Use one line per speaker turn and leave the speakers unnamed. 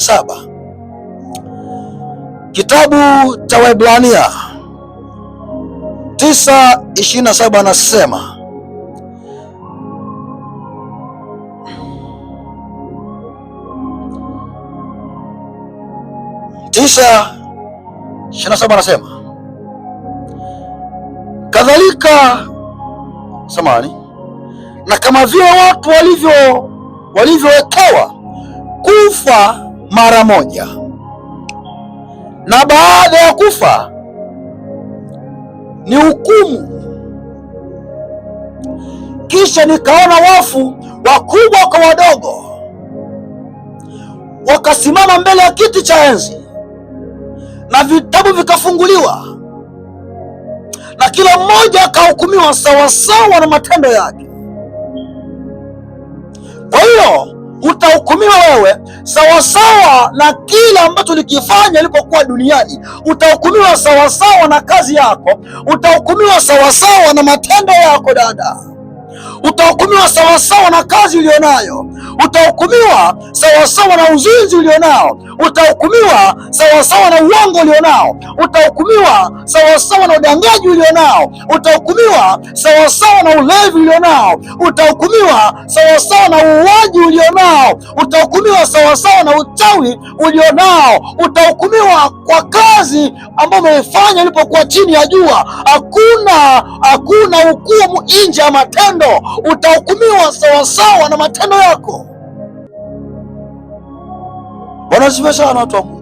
7. Kitabu cha Waebrania 9:27 anasema, kadhalika na kama vile watu walivyowekewa kufa mara moja, na baada ya kufa ni hukumu. Kisha nikaona wafu wakubwa kwa wadogo wakasimama mbele ya kiti cha enzi, na vitabu vikafunguliwa, na kila mmoja akahukumiwa sawasawa na matendo yake. Kwa hiyo utahukumiwa wewe sawasawa na kila ambacho ulikifanya ulipokuwa duniani. Utahukumiwa sawasawa na kazi yako, utahukumiwa sawasawa na matendo yako dada, utahukumiwa sawasawa na kazi ulionayo, utahukumiwa sawasawa na uzinzi ulionao, utahukumiwa sawasawa na uongo ulionao, utahukumiwa sawasawa na udangaji ulionao, utahukumiwa sawasawa na ulevi ulionao, utahukumiwa sawasawa na uuaji ulionao, utahukumiwa sawasawa na uchawi ulionao, utahukumiwa kwa kazi ambayo umeifanya ulipokuwa chini ya jua. Hakuna hukumu nje ya matendo. Utahukumiwa sawasawa na matendo yako. Bwana asifiwe sana watu wa Mungu.